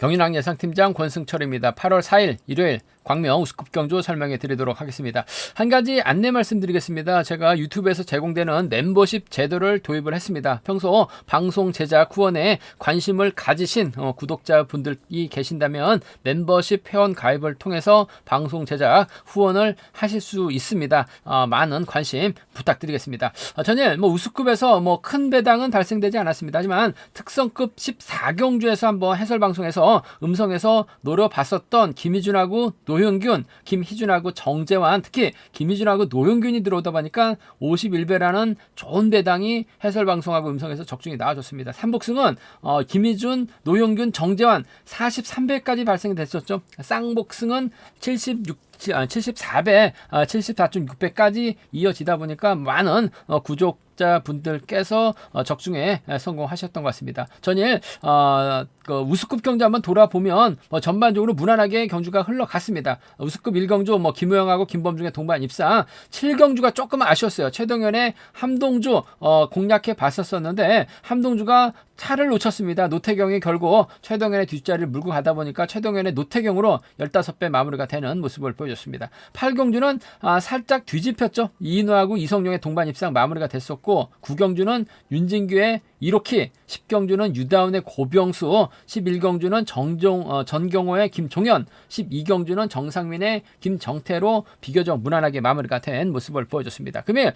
경인왕 예상팀장 권승철입니다. 8월 4일 일요일 광명 우스컵 경주 설명해 드리도록 하겠습니다. 한 가지 안내 말씀드리겠습니다. 제가 유튜브에서 제공되는 멤버십 제도를 도입을 했습니다. 평소 방송 제작 후원에 관심을 가지신 구독자분들이 계신다면 멤버십 회원 가입을 통해서 방송 제작 후원을 하실 수 있습니다. 많은 관심 부탁드리겠습니다. 전일 우스컵에서 큰 배당은 달성되지 않았습니다. 하지만 특성급 14경주에서 한번 해설 방송에서 음성에서 노려봤었던 김희준하고 노영균, 김희준하고 정재환, 특히 김희준하고 노영균이 들어오다 보니까 51배라는 좋은 배당이 해설방송하고 음성에서 적중이 나와줬습니다. 삼복승은 김희준, 노영균, 정재환 43배까지 발생이 됐었죠. 쌍복승은 74배, 74.6배까지 이어지다 보니까 많은 구독자분들께서 적중에 성공하셨던 것 같습니다. 전일 우스컵 경주 한번 돌아보면 전반적으로 무난하게 경주가 흘러갔습니다. 우스컵 1경주 김우영하고 김범중의 동반 입상, 7경주가 조금 아쉬웠어요. 최동현의 함동주 공략해 봤었는데 함동주가 차를 놓쳤습니다. 노태경이 결국 최동현의 뒷자리를 물고 가다 보니까 최동현의 노태경으로 15배 마무리가 되는 모습을 보여줬습니다. 8경주는 살짝 뒤집혔죠. 이인우하고 이성용의 동반 입상 마무리가 됐었고, 9경주는 윤진규의 1호키, 10경주는 유다운의 고병수, 11경주는 전경호의 김종현, 12경주는 정상민의 김정태로 비교적 무난하게 마무리가 된 모습을 보여줬습니다. 금일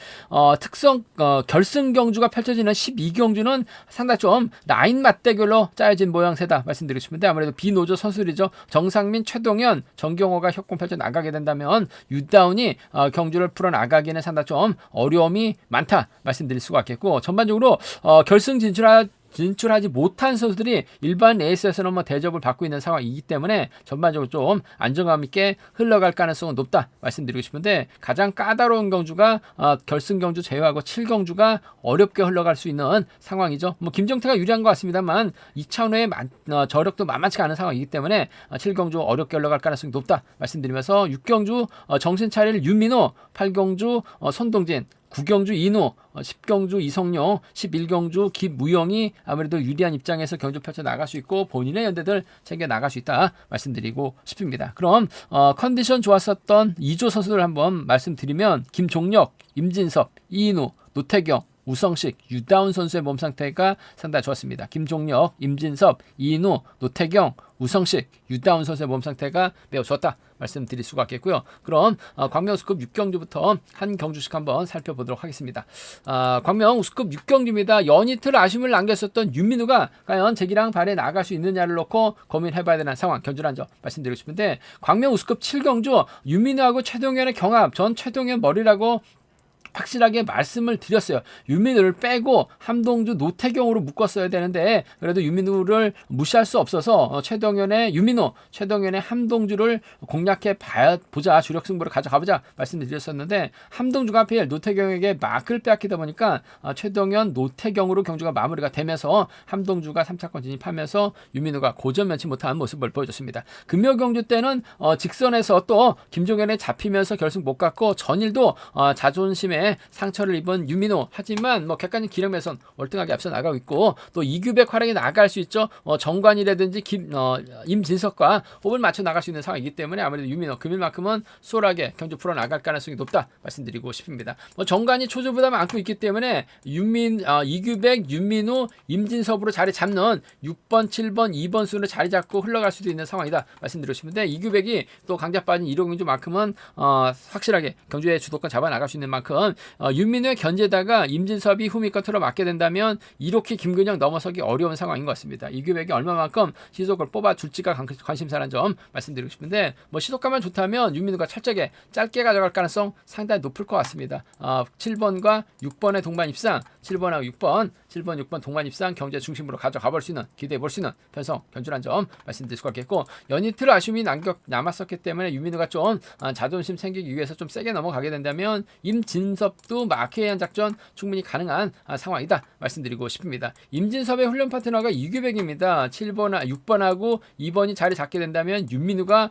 결승 경주가 펼쳐지는 12경주는 상당히 좀 라인 맞대결로 짜여진 모양새다 말씀드리고 싶은데, 아무래도 비노조 선수들이죠. 정상민, 최동현, 정경호가 협공 펼쳐 나가게 된다면 유다운이 경주를 풀어나가기는 상당히 좀 어려움이 많다 말씀드릴 수가 있겠고, 전반적으로 결승 진출하지 못한 선수들이 일반 레이스에서는 대접을 받고 있는 상황이기 때문에 전반적으로 좀 안정감 있게 흘러갈 가능성은 높다 말씀드리고 싶은데, 가장 까다로운 경주가 결승 경주 제외하고 7경주가 어렵게 흘러갈 수 있는 상황이죠. 김정태가 유리한 것 같습니다만 이차원의 저력도 만만치가 않은 상황이기 때문에 7경주 어렵게 흘러갈 가능성이 높다 말씀드리면서, 6경주 정신 차릴 윤민호, 8경주 손동진, 9경주 이노, 10경주 이성용, 11경주 김무영이 아무래도 유리한 입장에서 경주 펼쳐 나갈 수 있고 본인의 연대들 챙겨 나갈 수 있다 말씀드리고 싶습니다. 그럼 컨디션 좋았었던 2조 선수들 한번 말씀드리면, 김종혁, 임진섭, 이인우, 노태경, 우성식, 유다운 선수의 몸 상태가 상당히 좋았습니다. 김종혁, 임진섭, 이인우, 노태경, 우성식, 유다운 선수의 몸 상태가 매우 좋았다 말씀드릴 수가 있겠고요. 그럼 광명 우스컵 6경주부터 한 경주씩 한번 살펴보도록 하겠습니다. 광명 우스컵 6경주입니다. 연이틀 아쉬움을 남겼었던 윤민우가 과연 제기랑 발에 나갈 수 있느냐를 놓고 고민해봐야 되는 상황, 경주란 점 말씀드리고 싶은데, 광명 우스컵 7경주 윤민우하고 최동현의 경합, 전 최동현 머리라고 확실하게 말씀을 드렸어요. 윤민우를 빼고 함동주, 노태경으로 묶었어야 되는데 그래도 윤민우를 무시할 수 없어서 최동현의 함동주를 공략해 보자, 주력 승부를 가져가보자 말씀드렸었는데, 함동주가 하필 노태경에게 막을 빼앗기다 보니까 최동현, 노태경으로 경주가 마무리가 되면서 함동주가 3차권 진입하면서 윤민우가 고전 면치 못한 모습을 보여줬습니다. 금요 경주 때는 직선에서 또 김종현에 잡히면서 결승 못 갔고, 전일도 자존심에 상처를 입은 윤민호, 하지만 객관적 기량에선 월등하게 앞서 나가고 있고, 또 이규백 활약이 나갈 수 있죠. 정관이라든지 임진석과 호흡을 맞춰 나갈 수 있는 상황이기 때문에 아무래도 윤민호 금일만큼은 수월하게 경주 풀어 나갈 가능성이 높다 말씀드리고 싶습니다. 정관이 초조부담을 안고 있기 때문에 이규백, 윤민호, 임진섭으로 자리 잡는 6번, 7번, 2번 순으로 자리 잡고 흘러갈 수도 있는 상황이다 말씀드리고 싶은데, 이규백이 또 강자 빠진 1호 경주만큼은 확실하게 경주의 주도권 잡아 나갈 수 있는 만큼 윤민우의 견제다가 임진섭이 후미권 틀어 맞게 된다면 이렇게 김근영 넘어서기 어려운 상황인 것 같습니다. 이규백이 얼마만큼 시속을 뽑아줄지가 관심사라는 점 말씀드리고 싶은데, 시속감만 좋다면 윤민우가 철저하게 짧게 가져갈 가능성 상당히 높을 것 같습니다. 7번과 6번의 동반 입상, 7번하고 6번, 7번, 6번 동반 입상 경제 중심으로 가져가 볼 수 있는, 기대해 볼 수 있는 편성 경주란 점 말씀드릴 수가 있겠고, 연이틀 아쉬움이 남았었기 때문에 윤민우가 좀 자존심 생기기 위해서 좀 세게 넘어가게 된다면 임진섭 김범섭도 마케이한 작전 충분히 가능한 상황이다 말씀드리고 싶습니다. 임진섭의 훈련 파트너가 이규백입니다. 6번하고 2번이 자리 잡게 된다면 윤민우가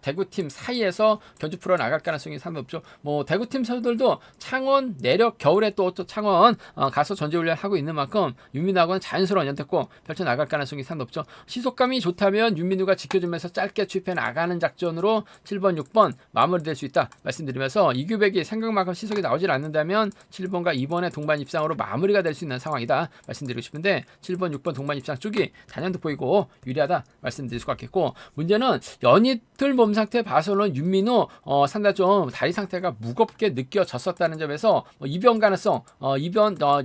대구팀 사이에서 견주 풀어 나갈 가능성이 상당히 높죠. 뭐 대구팀 선수들도 창원 내력 겨울에 또 창원 가서 전지훈련 하고 있는 만큼 윤민우하고는 자연스러운 연태고 펼쳐 나갈 가능성이 상당히 높죠. 시속감이 좋다면 윤민우가 지켜주면서 짧게 추입해 나가는 작전으로 7번, 6번 마무리될 수 있다 말씀드리면서 이규백이 생각만큼 시속이 나오질 않는다면 7번과 2번의 동반 입상으로 마무리가 될 수 있는 상황이다 말씀드리고 싶은데 7번, 6번 동반 입상 쪽이 단연도 보이고 유리하다 말씀드릴 수가 있겠고, 문제는 연이틀 몸 상태 봐서는 윤민우 상당히 좀 다리 상태가 무겁게 느껴졌었다는 점에서 이변 가능성,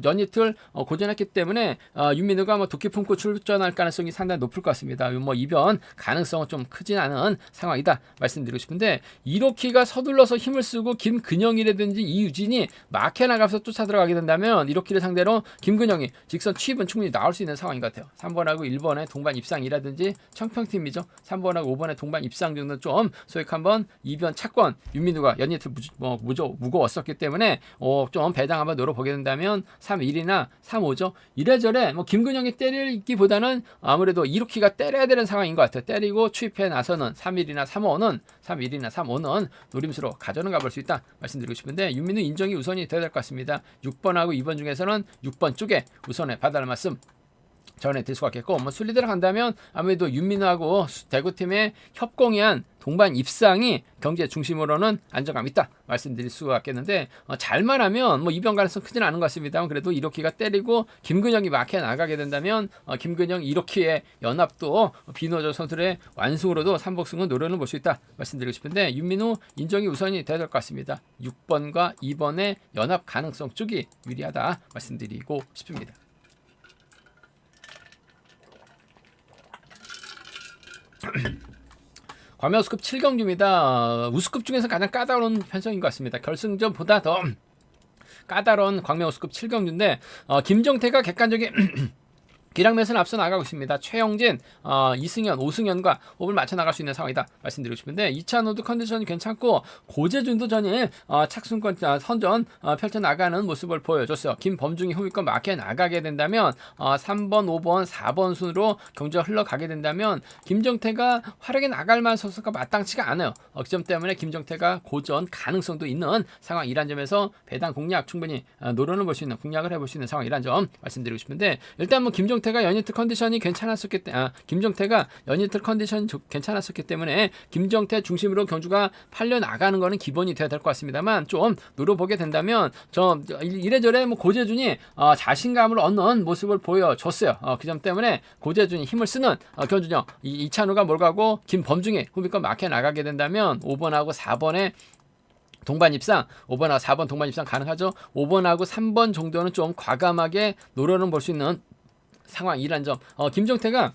연이틀 고전했기 때문에 윤민우가 뭐 도끼 품고 출전할 가능성이 상당히 높을 것 같습니다. 뭐 이변 가능성은 좀 크진 않은 상황이다 말씀드리고 싶은데, 이로키가 서둘러서 힘을 쓰고 김근영이라든지 이유진이 마케 나가서 쫓아 들어가게 된다면 이로키를 상대로 김근영이 직선 취입은 충분히 나올 수 있는 상황인 것 같아요. 3번하고 1번의 동반 입상이라든지 청평팀이죠. 3번하고 5번의 동반 입상 정도 좀 소액 한번 이변 차권, 윤민우가 연이틀 무거웠었기 때문에 좀 배당 한번 노려보게 된다면 3-1이나 3-5죠. 이래저래 뭐 김근영이 때리기보다는 아무래도 이로키가 때려야 되는 상황인 것 같아요. 때리고 추입해 나서는 3-1이나 3-5는 노림수로 가져는 가볼 수 있다 말씀드리고 싶은데, 윤민우 인정이 우선이 돼야 될 것 같습니다. 6번하고 2번 중에서는 6번 쪽에 우선에 받아할 말씀 전해드릴 수가 있겠고, 뭐 순리대로 간다면 아무래도 윤민우하고 대구팀의 협공한 동반 입상이 경제 중심으로는 안정감 있다 말씀드릴 수가 있겠는데, 잘만 하면 뭐 이변 가능성 크지는 않은 것 같습니다. 그래도 이로키가 때리고 김근영이 마케 나가게 된다면 김근영 이로키의 연합도 비노조 선수들의 완승으로도 3복승은 노려는 볼 수 있다 말씀드리고 싶은데, 윤민우 인정이 우선이 돼야 될 것 같습니다. 6번과 2번의 연합 가능성 쪽이 유리하다 말씀드리고 싶습니다. 과메우스급 7경주입니다. 우수급 중에서 가장 까다로운 편성인 것 같습니다. 결승전보다 더 까다로운 광명우수급 7경주인데 김정태가 객관적인 기량면에서는 앞서 나가고 있습니다. 최영진, 이승현, 오승현과 호흡을 맞춰 나갈 수 있는 상황이다 말씀드리고 싶은데, 이찬호도 컨디션이 괜찮고 고재준도 전일 착순권 선전 펼쳐 나가는 모습을 보여줬어요. 김범중이 후위권 맞게 나가게 된다면 3번, 5번, 4번 순으로 경주가 흘러가게 된다면 김정태가 활약에 나갈 만한 선수가 마땅치가 않아요. 그 점 때문에 김정태가 고전 가능성도 있는 상황이란 점에서 배당 공략 충분히 노려는 볼 수 있는, 공략을 해볼 수 있는 상황이란 점 말씀드리고 싶은데, 일단 뭐 김정태가 연이틀 컨디션이 괜찮았었기 때문에 김정태 중심으로 경주가 팔려 나가는 거는 기본이 돼야 될 것 같습니다만, 좀 노려보게 된다면 좀 이래저래 뭐 고재준이 자신감을 얻는 모습을 보여줬어요. 그 점 때문에 고재준이 힘을 쓰는 견주력, 이찬우가 몰가고 김범중이 후비권 막혀 나가게 된다면 5번하고 4번에 동반 입상, 5번하고 4번 동반 입상 가능하죠. 5번하고 3번 정도는 좀 과감하게 노려는 볼 수 있는 상황이란 점. 김정태가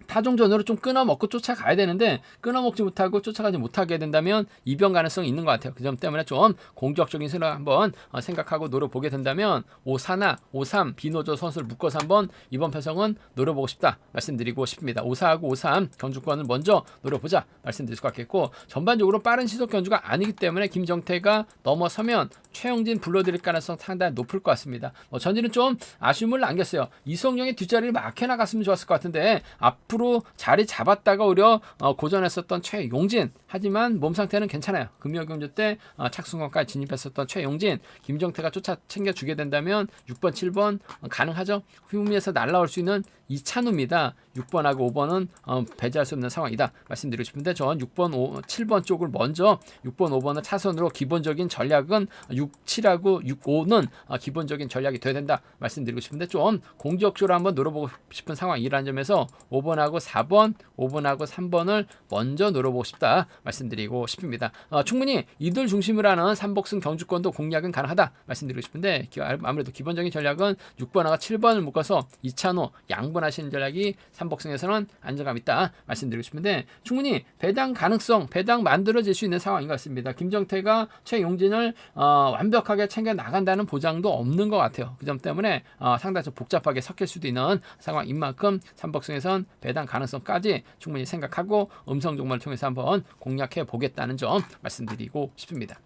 타종전으로 좀 끊어먹고 쫓아가야 되는데 끊어먹지 못하고 쫓아가지 못하게 된다면 이변 가능성이 있는 것 같아요. 그 점 때문에 좀 공격적인 생각 한번 생각하고 노려보게 된다면 5-4나 5-3 비노조 선수를 묶어서 한번 이번 편성은 노려보고 싶다 말씀드리고 싶습니다. 5-4하고 5-3 경주권을 먼저 노려보자 말씀드릴 수 같겠고, 전반적으로 빠른 시속 견주가 아니기 때문에 김정태가 넘어서면 최영진 불러드릴 가능성 상당히 높을 것 같습니다. 전일은 좀 아쉬움을 남겼어요. 이성용의 뒷자리를 막혀 나갔으면 좋았을 것 같은데 앞으로 자리 잡았다가 오히려 고전했었던 최용진, 하지만 몸 상태는 괜찮아요. 금요경주 때 착승권까지 진입했었던 최용진, 김정태가 쫓아 챙겨주게 된다면 6번, 7번 가능하죠. 후미에서 날라올 수 있는 이찬우입니다. 6번하고 5번은 배제할 수 없는 상황이다 말씀드리고 싶은데, 전 6번, 7번 쪽을 먼저 6번, 5번을 차선으로 기본적인 전략은 6, 7하고 6, 5는 기본적인 전략이 돼야 된다 말씀드리고 싶은데, 좀 공격적으로 한번 노려보고 싶은 상황이라는 점에서 5번하고 4번, 5번하고 3번을 먼저 노려보고 싶다 말씀드리고 싶습니다. 충분히 이들 중심으로 하는 3복승 경주권도 공략은 가능하다 말씀드리고 싶은데, 아무래도 기본적인 전략은 6번하고 7번을 묶어서 이찬호 양분하시는 전략이 3복승에서는 안정감 있다 말씀드리고 싶은데, 충분히 배당 가능성, 배당 만들어질 수 있는 상황인 것 같습니다. 김정태가 최용진을 완벽하게 챙겨 나간다는 보장도 없는 것 같아요. 그 점 때문에 상당히 좀 복잡하게 섞일 수도 있는 상황인 만큼 3복승에선 배당 가능성까지 충분히 생각하고 음성 종목을 통해서 한번 공략해 보겠다는 점 말씀드리고 싶습니다.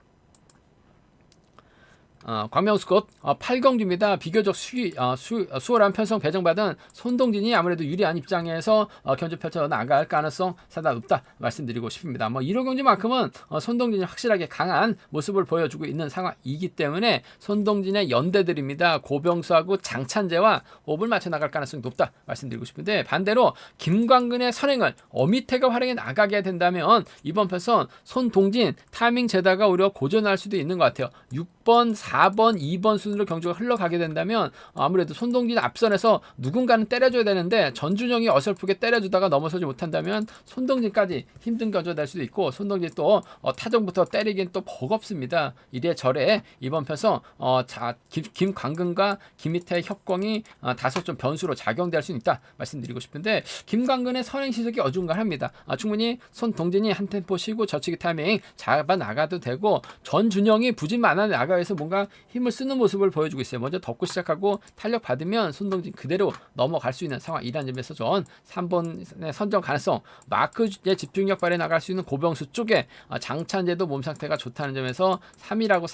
광명우스컵 8경주입니다. 비교적 수월한 편성 배정받은 손동진이 아무래도 유리한 입장에서 견주 펼쳐 나갈 가능성 상당히 높다 말씀드리고 싶습니다. 1호 경주만큼은 손동진이 확실하게 강한 모습을 보여주고 있는 상황이기 때문에 손동진의 연대들입니다. 고병수하고 장찬재와 호흡을 맞춰 나갈 가능성이 높다 말씀드리고 싶은데, 반대로 김광근의 선행을 어미태가 활용해 나가게 된다면 이번 편선 손동진 타이밍 제다가 오히려 고전할 수도 있는 것 같아요. 6번, 4번, 2번 순으로 경주가 흘러가게 된다면 아무래도 손동진 앞선에서 누군가는 때려줘야 되는데 전준영이 어설프게 때려주다가 넘어서지 못한다면 손동진까지 힘든 견주가 될 수도 있고, 손동진 또 타정부터 때리긴 또 버겁습니다. 이래저래 이번 편선 김광근과 김희태의 협공이 다소 좀 변수로 작용될 수 있다 말씀드리고 싶은데, 김광근의 선행 시속이 어중간합니다. 충분히 손동진이 한 템포 쉬고 저치기 타이밍 잡아 나가도 되고, 전준영이 부진 만화 나가에서 뭔가 힘을 쓰는 모습을 보여주고 있어요. 먼저 덮고 시작하고 탄력 받으면 손동진 그대로 넘어갈 수 있는 상황이라는 점에서 전 3번의 선정 가능성, 마크의 집중력 발휘 나갈 수 있는 고병수 쪽에 장찬재도 몸 상태가 좋다는 점에서 3위라고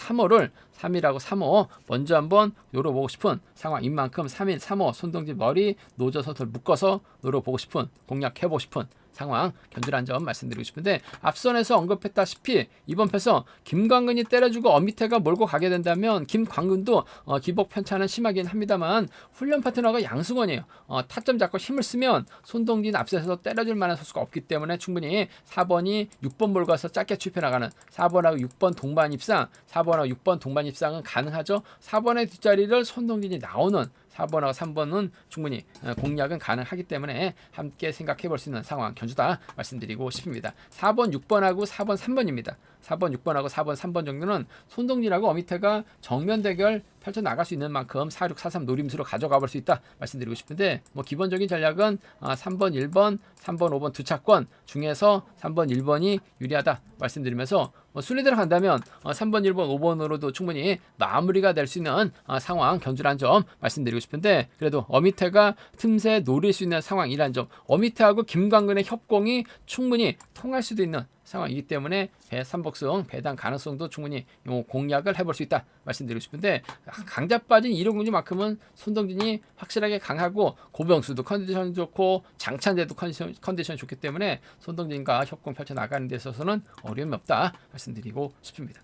3호 먼저 한번 노려보고 싶은 상황인 만큼 3일 3호 손동진 머리 노져서 덜 묶어서 노려보고 싶은, 공략해보고 싶은 상황 견주라는 점 말씀드리고 싶은데, 앞선에서 언급했다시피 이번 패서 김광근이 때려주고 어미태가 몰고 가게 된다면 김광근도 기복 편차는 심하긴 합니다만 훈련 파트너가 양승원이에요. 타점 잡고 힘을 쓰면 손동진 앞서서 때려줄 만한 선수가 없기 때문에 충분히 4번이 6번 몰고 가서 짧게 추입해 나가는 4번하고 6번 동반 입상, 4번하고 6번 동반 입상은 가능하죠. 4번의 뒷자리를 손동진이 나오는 4번하고 3번은 충분히 공략은 가능하기 때문에 함께 생각해 볼 수 있는 상황 견주다 말씀드리고 싶습니다. 4번, 6번하고 4번, 3번입니다. 4번, 6번하고 4번, 3번 정도는 손동진하고 어미태가 정면 대결 펼쳐 나갈 수 있는 만큼 4, 6, 4, 3 노림수로 가져가 볼 수 있다 말씀드리고 싶은데, 기본적인 전략은 3번, 1번, 3번, 5번 두 차권 중에서 3번, 1번이 유리하다 말씀드리면서 순위대로 간다면 3번, 1번, 5번으로도 충분히 마무리가 될 수 있는 상황 견주란 점 말씀드리고 싶은데, 그래도 어미태가 틈새 노릴 수 있는 상황이란 점, 어미태하고 김광근의 협공이 충분히 통할 수도 있는 상황이기 때문에 배삼복승 배당 가능성도 충분히 공략을 해볼 수 있다 말씀드리고 싶은데, 강자 빠진 1호 경주만큼은 손동진이 확실하게 강하고 고병수도 컨디션 좋고 장찬재도 컨디션이 좋기 때문에 손동진과 협공 펼쳐 나가는 데 있어서는 어려움이 없다 말씀드리고 싶습니다.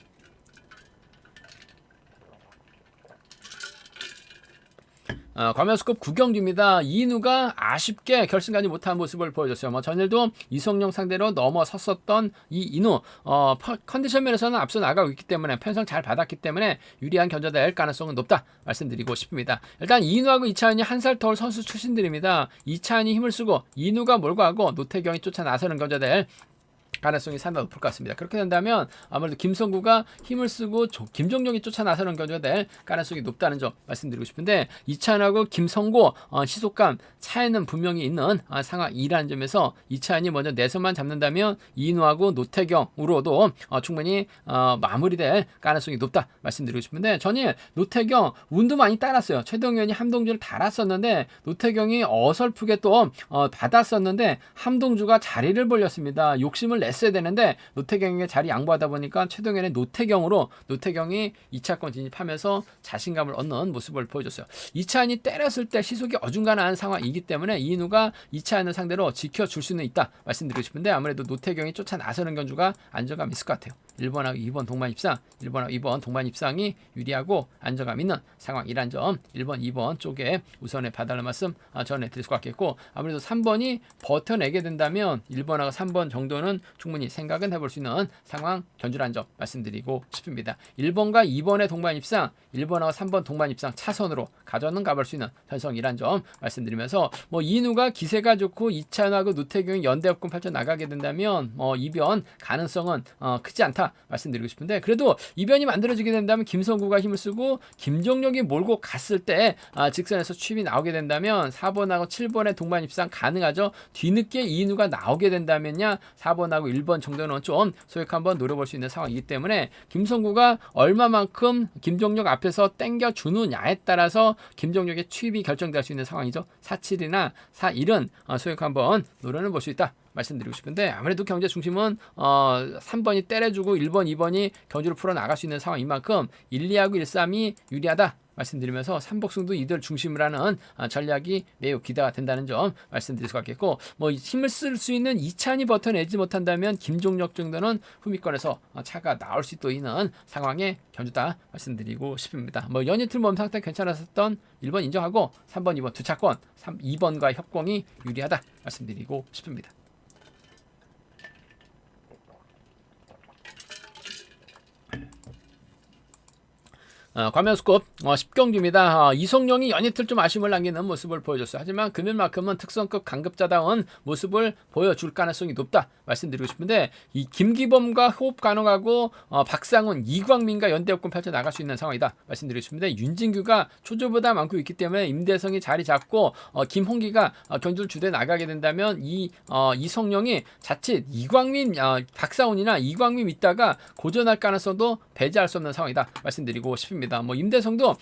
과면수급 9경주입니다. 이인우가 아쉽게 결승 가지 못한 모습을 보여줬어요. 전일도 이성용 상대로 넘어섰었던 이인우 컨디션 면에서는 앞서 나가고 있기 때문에 편성 잘 받았기 때문에 유리한 견저될 가능성은 높다 말씀드리고 싶습니다. 일단 이인우하고 이차은이 한 살 터울 선수 출신들입니다. 이차은이 힘을 쓰고 이인우가 몰고 가고 노태경이 쫓아 나서는 견저될 가능성이 상당히 높을 것 같습니다. 그렇게 된다면 아무래도 김성구가 힘을 쓰고 김종용이 쫓아 나서는 견주가 될 가능성이 높다는 점 말씀드리고 싶은데, 이차은하고 김성구 시속감 차이는 분명히 있는 상황이라는 점에서 이차은이 먼저 내선만 잡는다면 이인우하고 노태경으로도 충분히 마무리될 가능성이 높다 말씀드리고 싶은데, 전일 노태경 운도 많이 따랐어요. 최동현이 함동주를 달았었는데 노태경이 어설프게 또 받았었는데 함동주가 자리를 벌렸습니다. 욕심을 냈어야 되는데 노태경에게 자리 양보하다 보니까 최동현의 노태경이 2차권 진입하면서 자신감을 얻는 모습을 보여줬어요. 이차은이 때렸을 때 시속이 어중간한 상황이기 때문에 이인우가 이차은을 상대로 지켜줄 수는 있다 말씀드리고 싶은데, 아무래도 노태경이 쫓아 나서는 견주가 안정감 있을 것 같아요. 1번하고 2번 동반 입상, 1번하고 2번 동반 입상이 유리하고 안정감 있는 상황이란 점 1번, 2번 쪽에 우선에 봐달라는 말씀 전해드릴 수 같겠고, 아무래도 3번이 버텨내게 된다면 1번하고 3번 정도는 충분히 생각은 해볼 수 있는 상황 견주란 점 말씀드리고 싶습니다. 1번과 2번의 동반 입상, 1번하고 3번 동반 입상 차선으로 가져는 가볼 수 있는 편성이란 점 말씀드리면서, 이인우가 기세가 좋고 이찬하고 노태경이 연대협공 펼쳐 나가게 된다면 이변 가능성은 크지 않다 말씀드리고 싶은데, 그래도 이변이 만들어지게 된다면 김성구가 힘을 쓰고 김종용이 몰고 갔을 때 직선에서 추입이 나오게 된다면 4번하고 7번의 동반 입상 가능하죠. 뒤늦게 이인우가 나오게 된다면야 4번하고 1번 정도는 좀 소액 한번 노려볼 수 있는 상황이기 때문에, 김성구가 얼마만큼 김종용 앞에서 땡겨주느냐에 따라서 김종용의 추입이 결정될 수 있는 상황이죠. 4.7이나 4.1은 소액 한번 노려는 볼 수 있다 말씀드리고 싶은데 아무래도 경제 중심은 3번이 때려주고 1번, 2번이 경주를 풀어 나갈 수 있는 상황인 만큼 1, 2하고 1, 3이 유리하다. 말씀드리면서 삼복승도 이들 중심으로 하는 전략이 매우 기대가 된다는 점 말씀드릴 수가 있겠고 뭐 힘을 쓸 수 있는 이찬이 버텨내지 못한다면 김종력 정도는 후미권에서 차가 나올 수도 있는 상황의 경주다 말씀드리고 싶습니다. 뭐 연이틀 몸 상태 괜찮았었던 1번 인정하고 3번, 2번 두 차권 2번과 협공이 유리하다 말씀드리고 싶습니다. 과면수급 10경주입니다. 이성용이 연이틀 좀 아쉬움을 남기는 모습을 보여줬어요. 하지만 금일만큼은 특성급 강급자다운 모습을 보여줄 가능성이 높다 말씀드리고 싶은데 이 김기범과 호흡 가능하고 박상훈, 이광민과 연대협권 펼쳐 나갈 수 있는 상황이다 말씀드리고 싶은데 윤진규가 초조보다 많고 있기 때문에 임대성이 자리 잡고 김홍기가 경주를 주도해 나가게 된다면 이성용이 자칫 이광민, 박상훈이나 이광민 있다가 고전할 가능성도 배제할 수 없는 상황이다 말씀드리고 싶습니다. 뭐 임대성도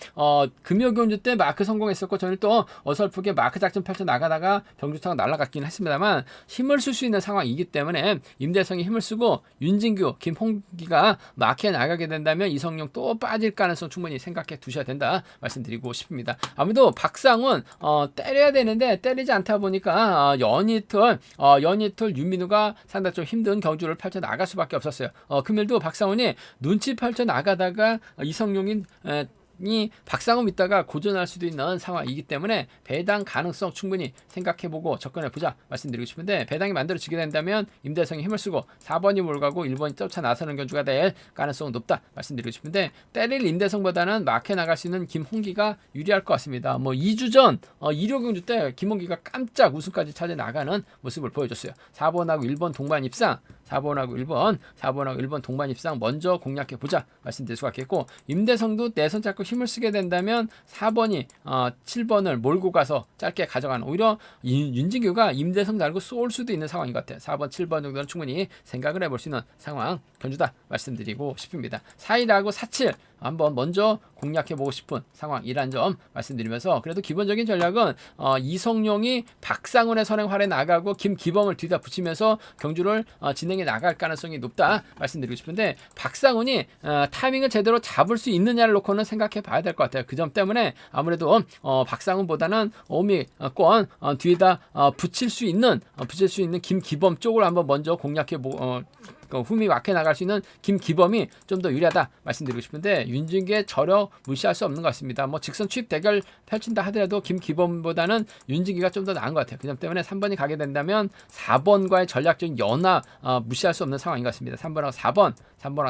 금요경주 때 마크 성공했었고 저는 또 어설프게 마크 작전 펼쳐 나가다가 경주타가 날아갔긴 했습니다만 힘을 쓸 수 있는 상황이기 때문에 임대성이 힘을 쓰고 윤진규, 김홍기가 마크에 나가게 된다면 이성용 또 빠질 가능성 충분히 생각해 두셔야 된다 말씀드리고 싶습니다. 아무래도 박상훈 때려야 되는데 때리지 않다 보니까 연이틀 윤민우가 상당히 좀 힘든 경주를 펼쳐 나갈 수밖에 없었어요. 금일도 박상훈이 눈치 펼쳐 나가다가 이성용이 박상훈 있다가 고전할 수도 있는 상황이기 때문에 배당 가능성 충분히 생각해보고 접근해보자 말씀드리고 싶은데 배당이 만들어지게 된다면 임대성이 힘을 쓰고 4번이 몰가고 1번이 쫓아 나서는 경주가 될 가능성은 높다 말씀드리고 싶은데 때릴 임대성보다는 마크에 나갈 수 있는 김홍기가 유리할 것 같습니다. 뭐 2주 전 1호 경주 때 김홍기가 깜짝 우승까지 찾아 나가는 모습을 보여줬어요. 4번하고 1번 동반 입상 4번하고 1번 동반 입상 먼저 공략해보자 말씀드릴 수가 있겠고 임대성도 내선 잡고 힘을 쓰게 된다면 4번이 7번을 몰고 가서 짧게 가져가는 오히려 윤진규가 임대성 달고 쏠 수도 있는 상황인 것 같아요. 4번, 7번 정도는 충분히 생각을 해볼 수 있는 상황 경주다 말씀드리고 싶습니다. 4일하고 4칠 한번 먼저 공략해보고 싶은 상황이란 점 말씀드리면서 그래도 기본적인 전략은 이성용이 박상훈의 선행활에 나가고 김기범을 뒤다 붙이면서 경주를 진행해 나갈 가능성이 높다 말씀드리고 싶은데 박상훈이 타이밍을 제대로 잡을 수 있느냐를 놓고는 생각해 봐야 될 것 같아요. 그 점 때문에 아무래도 박상훈보다는 오미권 뒤에다 붙일 수 있는 김기범 쪽을 한번 먼저 공략해보고 흠이 막혀 나갈 수 있는 김기범이 좀 더 유리하다 말씀드리고 싶은데 윤진규의 저력 무시할 수 없는 것 같습니다. 뭐 직선 추입 대결 펼친다 하더라도 김기범보다는 윤진규가 좀 더 나은 것 같아요. 그 점 때문에 3번이 가게 된다면 4번과의 전략적인 연합 무시할 수 없는 상황인 것 같습니다. 3번하고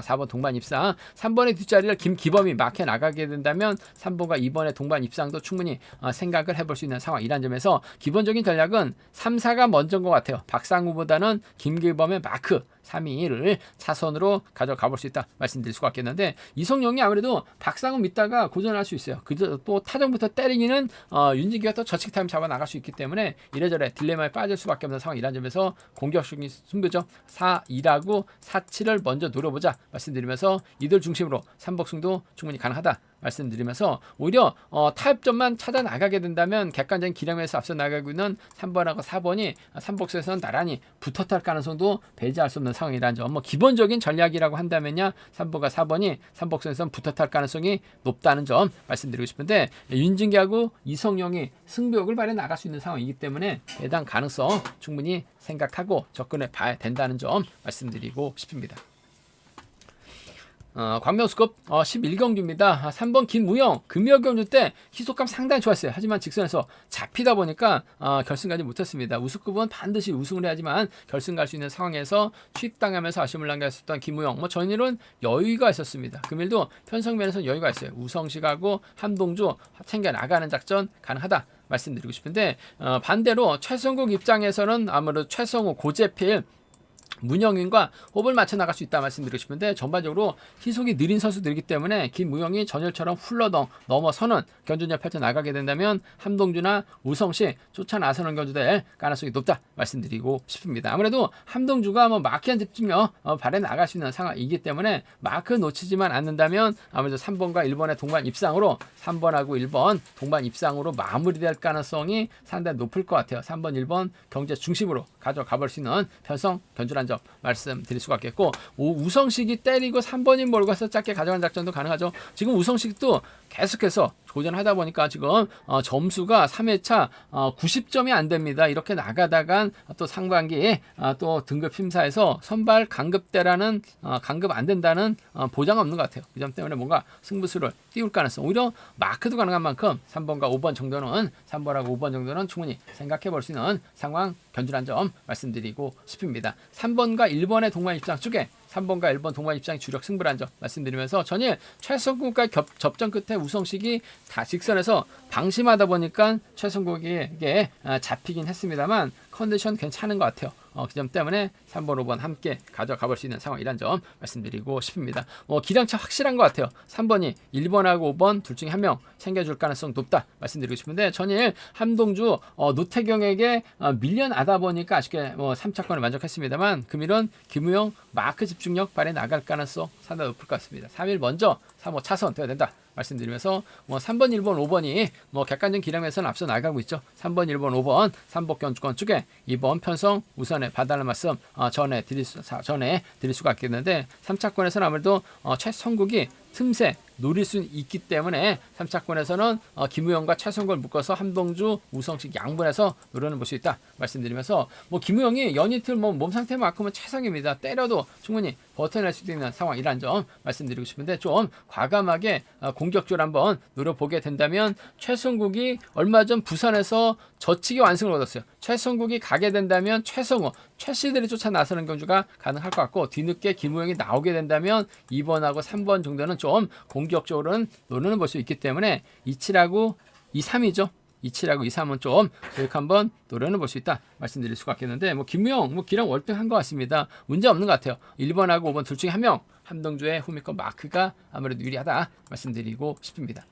4번 동반 입상 3번의 뒷자리를 김기범이 막혀 나가게 된다면 3번과 2번의 동반 입상도 충분히 생각을 해볼 수 있는 상황이란 점에서 기본적인 전략은 3, 4가 먼저인 것 같아요. 박상우보다는 김기범의 마크 3위를 차선으로 가져가 볼 수 있다 말씀드릴 수가 있겠는데 이성용이 아무래도 박상훈 믿다가 고전할 수 있어요. 그저 또 타정부터 때리기는 윤진규가 또 저측 타임 잡아 나갈 수 있기 때문에 이래저래 딜레마에 빠질 수밖에 없는 상황이란 점에서 공격적인 승부죠. 4, 2라고 4, 7을 먼저 노려보자 말씀드리면서 이들 중심으로 삼복승도 충분히 가능하다 말씀드리면서 오히려 타협점만 찾아 나가게 된다면 객관적인 기량에서 앞서 나가고 있는 3번하고 4번이 삼복수에서는 나란히 붙어 탈 가능성도 배제할 수 없는 상황이라는 점. 뭐 기본적인 전략이라고 한다면야 3번과 4번이 삼복수에서는 붙어 탈 가능성이 높다는 점 말씀드리고 싶은데 윤진기하고 이성용이 승부욕을 발휘해 나갈 수 있는 상황이기 때문에 배당 가능성 충분히 생각하고 접근해 봐야 된다는 점 말씀드리고 싶습니다. 광명수급 11경주입니다. 3번 김무영 금요경주 때 희속감 상당히 좋았어요. 하지만 직선에서 잡히다 보니까 결승 가지 못했습니다. 우승급은 반드시 우승을 해야지만 결승 갈 수 있는 상황에서 취입당하면서 아쉬움을 남겼었던 김무영 뭐 전일은 여유가 있었습니다. 금일도 편성면에서 여유가 있어요. 우성식하고 함동주 챙겨 나가는 작전 가능하다 말씀드리고 싶은데 반대로 최성국 입장에서는 아무래도 최성우 고재필 문영윤과 호흡을 맞춰 나갈 수 있다 말씀드리고 싶은데 전반적으로 희속이 느린 선수들이기 때문에 김무영이 전열처럼 훌러덩 넘어서는 견주냐 펼쳐 나가게 된다면 함동주나 우성식 쫓아 나서는 견주될 가능성이 높다 말씀드리고 싶습니다. 아무래도 함동주가 뭐 마키한 집중력 발에 나갈 수 있는 상황이기 때문에 마크 놓치지만 않는다면 아무래도 3번과 1번의 동반 입상으로 3번하고 1번 동반 입상으로 마무리될 가능성이 상당히 높을 것 같아요. 3번, 1번 경제 중심으로 가져가 볼 수 있는 편성 견주란 점 말씀드릴 수가 있겠고 우성식이 때리고 3번이 몰고 가서 짧게 가져가는 작전도 가능하죠. 지금 우성식도 계속해서 도전하다 보니까 지금 점수가 3회차 90점이 안 됩니다. 이렇게 나가다간 또 상반기에 또 등급 심사에서 선발 강급대라는 강급 안 된다는 보장 없는 것 같아요. 이 점 때문에 뭔가 승부수를 띄울 가능성 오히려 마크도 가능한 만큼 3번과 5번 정도는 3번하고 5번 정도는 충분히 생각해 볼 수 있는 상황 견주란 점 말씀드리고 싶습니다. 3번과 1번의 동반 입장 쪽에 3번과 1번 동반 입장이 주력 승부란 점 말씀드리면서 전일 최성국과 접전 끝에 우성식이 다 직선에서 방심하다 보니까 최성국에게 잡히긴 했습니다만 컨디션 괜찮은 것 같아요. 그 점 때문에 3번, 5번 함께 가져가 볼 수 있는 상황이란 점 말씀드리고 싶습니다. 기량차 확실한 것 같아요. 3번이 1번하고 5번 둘 중에 한 명 챙겨줄 가능성 높다 말씀드리고 싶은데 전일 함동주 노태경에게 밀려나다 보니까 아쉽게 3차권을 만족했습니다만 금일은 김우영 마크 집중력 발에 나갈 가능성 상당히 높을 것 같습니다. 3일 먼저 3호 차선 되어야 된다 말씀드리면서 3번, 1번, 5번이 객관적 기량에서는 앞서 나가고 있죠. 3번, 1번, 5번 3복 견주권 쪽에 2번 편성 우선에 봐달라는 말씀 전에 드릴 수가 있겠는데 3차권에서는 아무래도 최성국이 틈새 노릴 수 있기 때문에 3차권에서는 김우영과 최성국을 묶어서 함동주, 우성식 양분해서 노려는 볼 수 있다 말씀드리면서 김우영이 연이틀 몸 상태만큼은 최상입니다. 때려도 충분히 버텨낼 수도 있는 상황이란 점 말씀드리고 싶은데 좀 과감하게 공격적으로 한번 노려보게 된다면 최성국이 얼마 전 부산에서 저치기 완승을 얻었어요. 최성국이 가게 된다면 최성우, 최씨들이 쫓아 나서는 경주가 가능할 것 같고 뒤늦게 김우영이 나오게 된다면 2번하고 3번 정도는 좀 공격적으로는 노려는 볼 수 있기 때문에 27하고 23이죠. 27하고 23은 좀 계속 한번 노려는 볼 수 있다 말씀드릴 수가 있겠는데 김우영 기량 월등한 것 같습니다. 문제 없는 것 같아요. 1번하고 5번 둘 중에 한 명 함동주의 후미권 마크가 아무래도 유리하다 말씀드리고 싶습니다.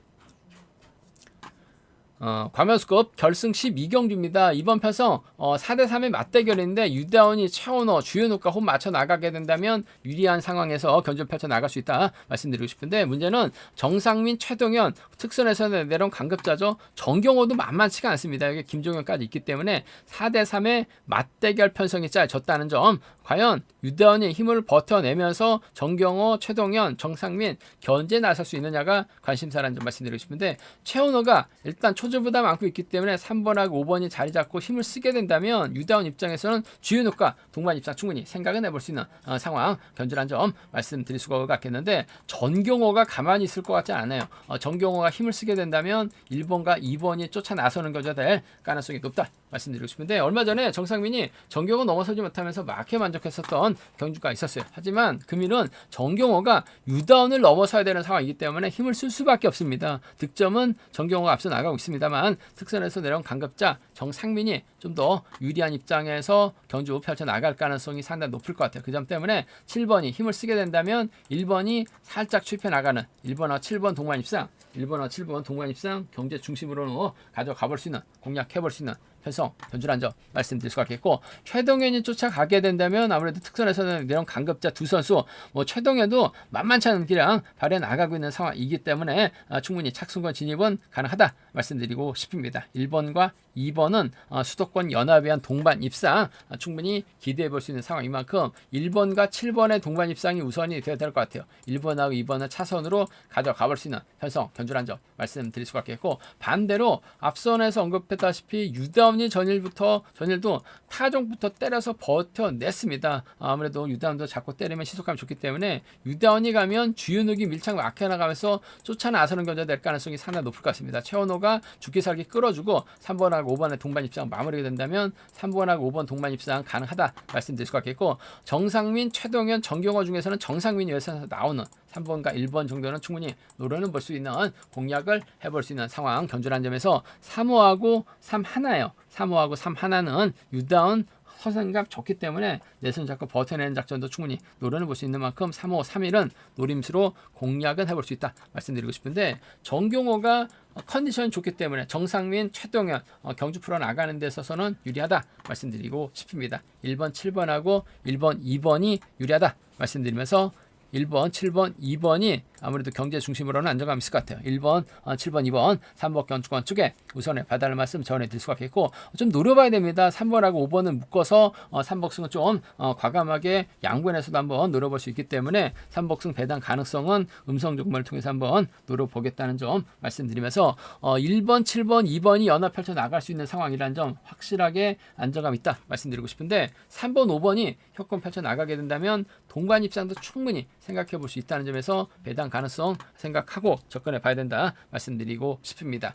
과면수급 결승 12경기입니다. 이번 편성 4대3의 맞대결인데 유다운이 최원호, 주현욱과 홈 맞춰 나가게 된다면 유리한 상황에서 견주를 펼쳐 나갈 수 있다 말씀드리고 싶은데 문제는 정상민, 최동현 특선에서 내려온 강급자죠. 정경호도 만만치가 않습니다. 여기 김종현까지 있기 때문에 4대3의 맞대결 편성이 짜졌다는 점 과연 유다운이 힘을 버텨내면서 정경호, 최동현, 정상민 견제에 나설 수 있느냐가 관심사라는 점 말씀드리고 싶은데 최원호가 일단 초조부담 안고 있기 때문에 3번하고 5번이 자리 잡고 힘을 쓰게 된다면 유다운 입장에서는 주윤욱과 동반 입장 충분히 생각은 해볼 수 있는 상황 견주란 점 말씀드릴 수가 있겠는데 전경호가 가만히 있을 것 같지 않아요. 전경호가 힘을 쓰게 된다면 1번과 2번이 쫓아 나서는 견주가 될 가능성이 높다 말씀드리고 싶은데 얼마 전에 정상민이 정경호 넘어서지 못하면서 막혀 만족했었던 경주가 있었어요. 하지만 금일은 정경호가 유다운을 넘어서야 되는 상황이기 때문에 힘을 쓸 수밖에 없습니다. 득점은 정경호가 앞서 나가고 있습니다만 특선에서 내려온 강급자 정상민이 좀 더 유리한 입장에서 경주 펼쳐 나갈 가능성이 상당히 높을 것 같아요. 그 점 때문에 7번이 힘을 쓰게 된다면 1번이 살짝 추입해 나가는 1번과 7번 동반 입상 1번과 7번 동반 입상 경제 중심으로 가져가 볼 수 있는 공략해 볼 수 있는 편성 견주란 점 말씀드릴 수가 있겠고 최동현이 쫓아가게 된다면 아무래도 특선에서는 내려온 강급자 두 선수 최동현도 만만치 않은 기량 발휘해 나가고 있는 상황이기 때문에 충분히 착승권 진입은 가능하다 말씀드리고 싶습니다. 1번과 2번은 수도권 연합에 의한 동반 입상 충분히 기대해 볼 수 있는 상황인 만큼 1번과 7번의 동반 입상이 우선이 되어야 될 것 같아요. 1번하고 2번은 차선으로 가져가 볼 수 있는 편성 견주란 점 말씀드릴 수가 있겠고 반대로 앞선에서 언급했다시피 유다운이 전일도 타종부터 때려서 버텨냈습니다. 아무래도 유다운도 자꾸 때리면 시속감이 좋기 때문에 유다운이 가면 주윤욱이 밀착 막혀 나가면서 쫓아 나서는 견주가 될 가능성이 상당히 높을 것 같습니다. 최원호가 죽기 살기 끌어주고 3번하고 5번의 동반 입상 마무리가 된다면 3번하고 5번 동반 입상 가능하다 말씀드릴 수가 있겠고 정상민, 최동현, 정경호 중에서는 정상민이 예선에서 나오는 3번과 1번 정도는 충분히 노려는 볼 수 있는 공략을 해볼 수 있는 상황 견주란 점에서 3호하고 3 하나예요. 3호하고 3 하나는 유다운 허생감 좋기 때문에 내손 잡고 버텨내는 작전도 충분히 노려는 볼 수 있는 만큼 3호, 3일은 노림수로 공략은 해볼 수 있다 말씀드리고 싶은데 정경호가 컨디션이 좋기 때문에 정상민, 최동현 경주 프로 나가는 데 있어서는 유리하다 말씀드리고 싶습니다. 1번, 7번하고 1번, 2번이 유리하다 말씀드리면서 1번, 7번, 2번이 아무래도 경제 중심으로는 안정감이 있을 것 같아요. 1번, 7번, 2번 3번 경주권 쪽에 우선에 봐달라는 말씀 전해드릴 수가 있겠고 좀 노려봐야 됩니다. 3번하고 5번은 묶어서 3복승은 좀 과감하게 양분해서도 한번 노려볼 수 있기 때문에 3복승 배당 가능성은 음성 조건을 통해서 한번 노려보겠다는 점 말씀드리면서 1번, 7번, 2번이 연합 펼쳐 나갈 수 있는 상황이라는 점 확실하게 안정감 있다 말씀드리고 싶은데 3번, 5번이 협권 펼쳐 나가게 된다면 동반 입장도 충분히 생각해 볼 수 있다는 점에서 배당 가능성 생각하고 접근해 봐야 된다 말씀드리고 싶습니다.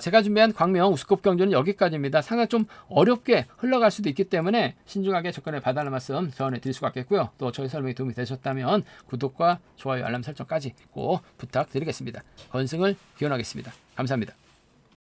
제가 준비한 광명 우스컵 경주는 여기까지입니다. 상당히 좀 어렵게 흘러갈 수도 있기 때문에 신중하게 접근해 봐달라는 말씀 전해드릴 수가 있겠고요. 또 저희 설명이 도움이 되셨다면 구독과 좋아요, 알람 설정까지 꼭 부탁드리겠습니다. 건승을 기원하겠습니다. 감사합니다.